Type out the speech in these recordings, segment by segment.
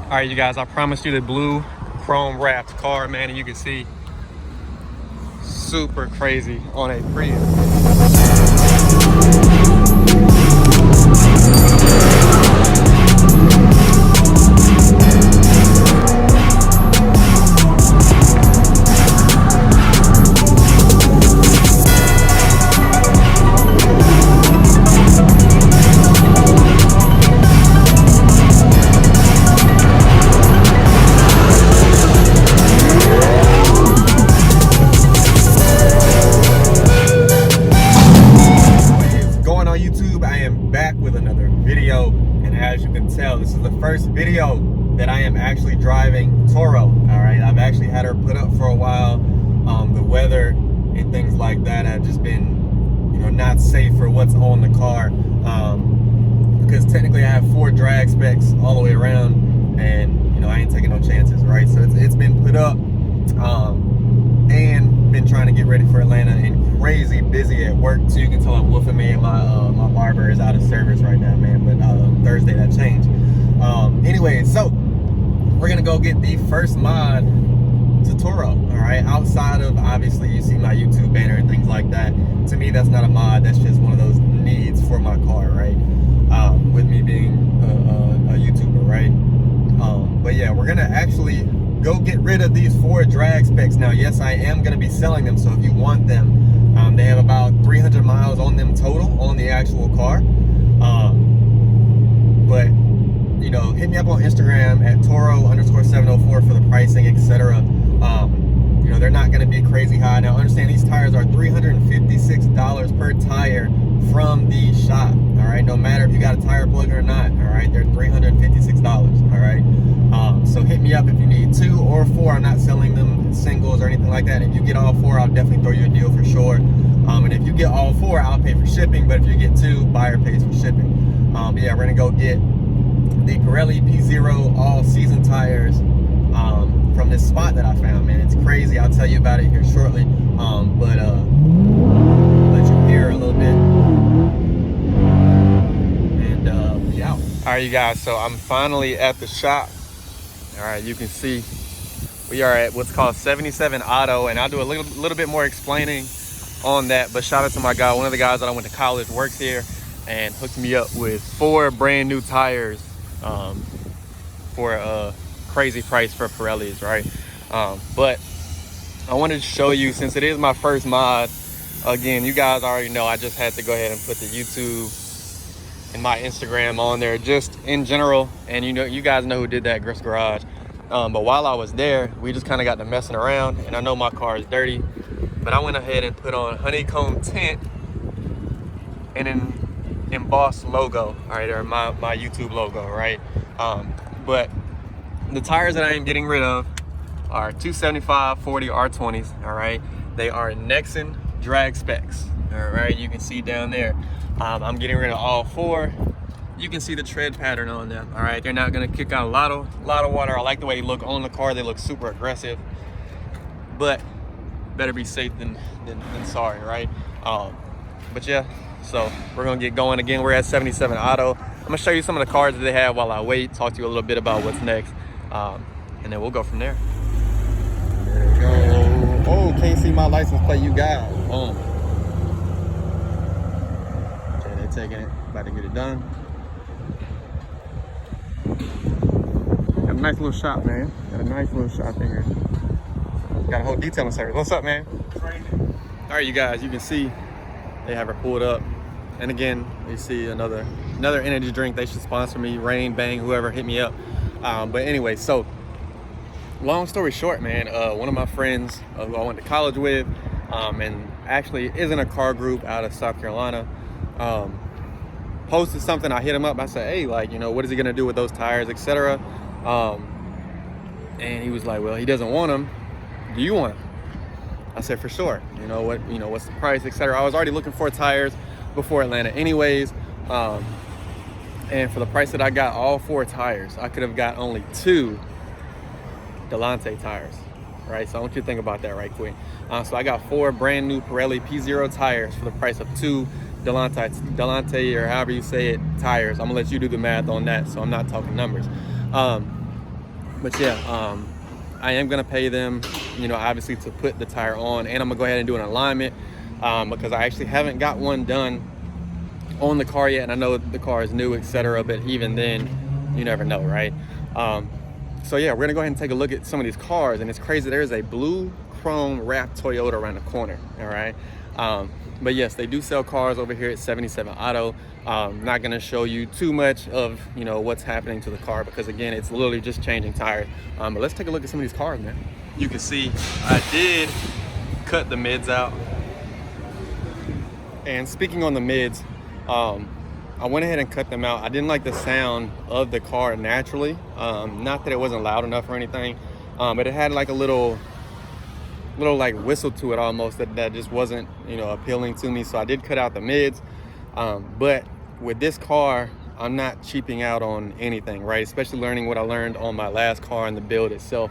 All right, you guys, I promised you the blue chrome wrapped car, man, and you can see super crazy on a Prius. This is the first video that I am actually driving Toro. All right, I've actually had her put up for a while. The weather and things like that have just been, not safe for what's on the car. Because technically I have 4 drag specs all the way around, and I ain't taking no chances, right? So it's been put up, and been trying to get ready for Atlanta and crazy busy at work too. You can tell I'm woofing, man. My barber is out of service right now, man. But Thursday that changed. Anyway, so we're gonna go get the first mod to Toro. All right, outside of obviously you see my YouTube banner and things like that. To me, that's not a mod. That's just one of those needs for my car, right? With me being a YouTuber, right? But yeah, we're gonna actually go get rid of these 4 drag specs. Now, yes, I am gonna be selling them. So if you want them, they have about 300 miles on them total on the actual car. But hit me up on Instagram at Toro_704 for the pricing, etc. They're not going to be crazy high. Now, understand these tires are $356 per tire from the shop. All right, no matter if you got a tire plug or not. All right, they're $356. All right, so hit me up if you need 2 or 4. I'm not selling them singles or anything like that. If you get all 4, I'll definitely throw you a deal for sure. And if you get all 4, I'll pay for shipping. But if you get 2, buyer pays for shipping. But yeah, we're gonna go get the Pirelli P0 all-season tires from this spot that I found, man. It's crazy. I'll tell you about it here shortly. But let you hear a little bit, and be out. All right, you guys. So I'm finally at the shop. All right, you can see we are at what's called 77 Auto, and I'll do a little bit more explaining on that. But shout out to my guy, one of the guys that I went to college works here, and hooked me up with 4 brand new tires for a crazy price for Pirellis, right? But I wanted to show you, since it is my first mod, again, you guys already know I just had to go ahead and put the YouTube and my Instagram on there just in general. And you guys know who did that, Griff's Garage. But while I was there, we just kind of got to messing around, and I know my car is dirty, but I went ahead and put on honeycomb tint and an embossed logo, all right, or my YouTube logo, right? But the tires that I am getting rid of are 275/40 R20s, all right? They are Nexen drag specs, all right? You can see down there. I'm getting rid of all 4. You can see the tread pattern on them, all right? They're not gonna kick out a lot of water. I like the way they look on the car. They look super aggressive, but better be safe than sorry, right? But yeah, so we're gonna get going again. We're at 77 Auto. I'm gonna show you some of the cars that they have while I wait, talk to you a little bit about what's next, and then we'll go from there. There we go. Oh, can't see my license plate, you guys. Okay, they're taking it, about to get it done. Got a nice little shop, man. Got a nice little shop in here. Got a whole detailing service. What's up, man? All right, you guys, you can see they have her pulled up. And again, you see another energy drink. They should sponsor me, Rain, Bang, whoever, hit me up. But anyway, so long story short, man, one of my friends who I went to college with, and actually is in a car group out of South Carolina, posted something. I hit him up. I said, hey, like, what is he gonna do with those tires, etc. And he was like, well, he doesn't want them. Do you want them? I said, for sure. What's the price, etc. I was already looking for tires before Atlanta anyways, and for the price that I got all 4 tires, I could have got only 2 Delante tires, right? So I want you to think about that right quick. So I got 4 brand new Pirelli P0 tires for the price of 2 Delante, or however you say it, tires. I'm gonna let you do the math on that, so I'm not talking numbers. But yeah, I am gonna pay them, you know, obviously to put the tire on, and I'm gonna go ahead and do an alignment because I actually haven't got one done on the car yet, and I know the car is new, etc. But even then, you never know, right? So yeah, we're gonna go ahead and take a look at some of these cars, and it's crazy. There's a blue chrome wrapped Toyota around the corner. All right. But yes, they do sell cars over here at 77 Auto. Not gonna show you too much of, you know, what's happening to the car because again, it's literally just changing tires. But let's take a look at some of these cars, man. You can see I did cut the mids out. And speaking on the mids, I went ahead and cut them out. I didn't like the sound of the car naturally. Not that it wasn't loud enough or anything, but it had like a little like whistle to it almost that just wasn't, you know, appealing to me. So I did cut out the mids. But with this car, I'm not cheaping out on anything, right? Especially learning what I learned on my last car and the build itself.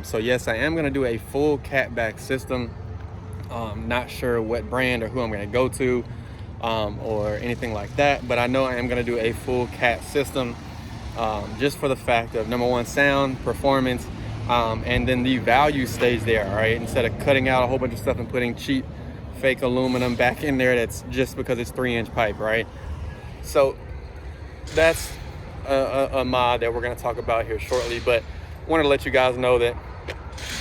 So yes, I am gonna do a full catback system. Not sure what brand or who I'm gonna go to or anything like that, but I know I am gonna do a full cat system just for the fact of number one, sound, performance, and then the value stays there, all right? Instead of cutting out a whole bunch of stuff and putting cheap fake aluminum back in there that's just because it's 3-inch pipe, right? So that's a mod that we're gonna talk about here shortly, but wanted to let you guys know that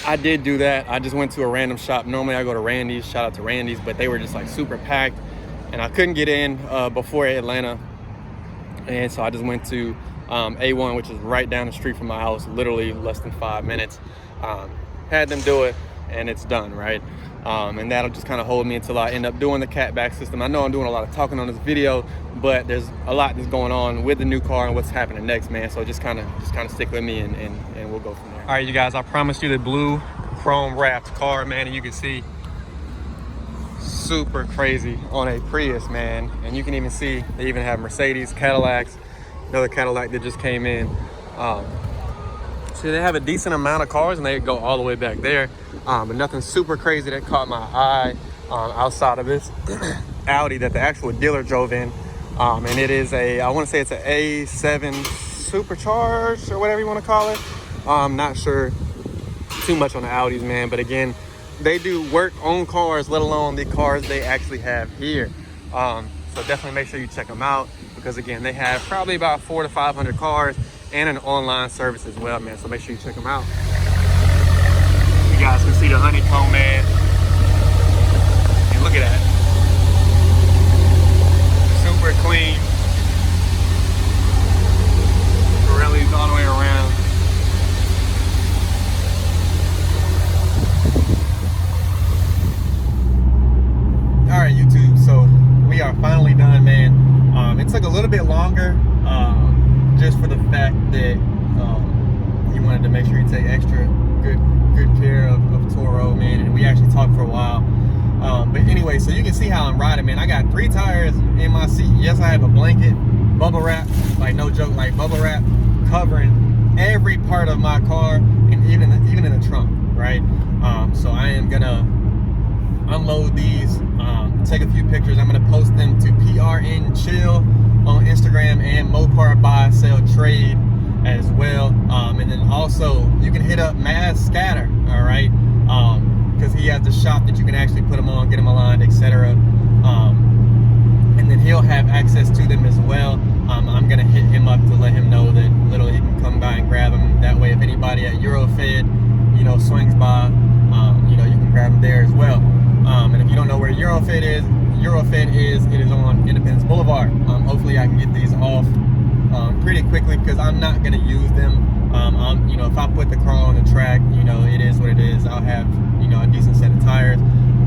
I did do that. I just went to a random shop. Normally I go to Randy's, shout out to Randy's, but they were just like super packed and I couldn't get in before Atlanta. And so I just went to A1, which is right down the street from my house, literally less than 5 minutes. Had them do it and it's done, right? And that'll just kind of hold me until I end up doing the catback system. I know I'm doing a lot of talking on this video, but there's a lot that's going on with the new car and what's happening next, man. So just kind of stick with me and we'll go from there. All right, you guys, I promised you the blue chrome wrapped car, man, and you can see super crazy on a Prius, man. And you can even see they even have Mercedes, Cadillacs, another Cadillac that just came in. So they have a decent amount of cars and they go all the way back there, but nothing super crazy that caught my eye outside of this Audi that the actual dealer drove in. And it is I want to say it's an A7 supercharged or whatever you want to call it. I'm not sure too much on the Audis, man, but again, they do work on cars, let alone the cars they actually have here. So definitely make sure you check them out because again, they have probably about 400 to 500 cars and an online service as well, man. So make sure you check them out. You guys can see the honeycomb, man. And look at that. Super clean. Pirelli's all the way around. All right, YouTube, so we are finally done, man. It took a little bit longer, just for the fact that you wanted to make sure you take extra good care of Toro, man, and we actually talked for a while. But anyway, so you can see how I'm riding, man. I got 3 tires in my seat. Yes, I have a blanket, bubble wrap, like no joke, like bubble wrap covering every part of my car and even in the trunk, right? So I am gonna unload these, take a few pictures. I'm gonna post them to PRN Chill on Instagram and Mopar Buy Sell Trade as well. And then also you can hit up Maz Scatter, all right? Because he has the shop that you can actually put them on, get them aligned, etc. And then he'll have access to them as well. I'm gonna hit him up to let him know that literally he can come by and grab them. That way, if anybody at Eurofed, you know, swings by, you know, you can grab them there as well. And if you don't know where Eurofed is, it is on Independence Boulevard. Hopefully I can get these off pretty quickly because I'm not gonna use them. You know, if I put the car on the track, you know, it is what it is. I'll have, you know, a decent set of tires.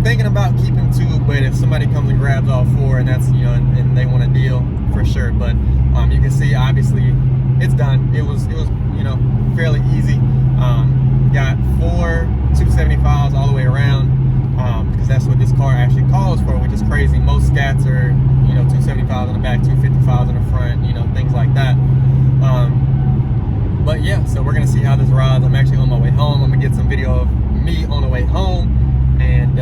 Thinking about keeping 2, but if somebody comes and grabs all 4 and that's, you know, and they want a deal, for sure. But you can see obviously it's done. It was you know, fairly easy. Got 4 275s all the way around. Because that's what this car actually calls for, which is crazy. Most Scats are, you know, 275s in the back, 255s in the front, you know, things like that. But yeah, so we're gonna see how this rides. I'm actually on my way home. I'm gonna get some video of me on the way home. And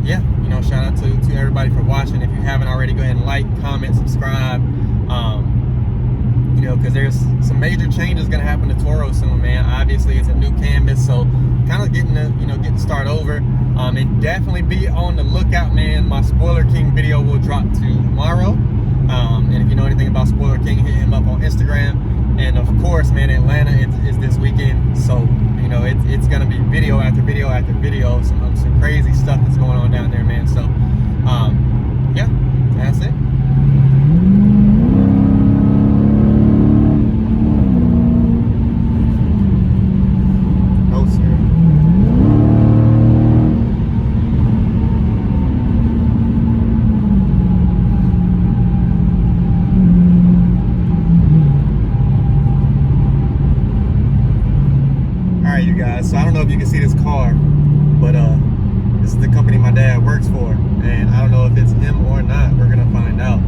yeah, you know, shout out to everybody for watching. If you haven't already, go ahead and like, comment, subscribe. You know, because there's some major changes gonna happen to Toro soon, man. obviously it's a new canvas, so kind of getting to, getting started over. And definitely be on the lookout, man. My Spoiler King video will drop tomorrow. And if you know anything about Spoiler King, hit him up on Instagram. And of course, man, Atlanta is this weekend, so it's gonna be video after video after video, some crazy stuff that's going on down there, man. So yeah, that's it. No sir. All right, you guys, so I don't know if you can see this car, but this is the company my dad works for, and I don't know if it's him or not. We're gonna find out.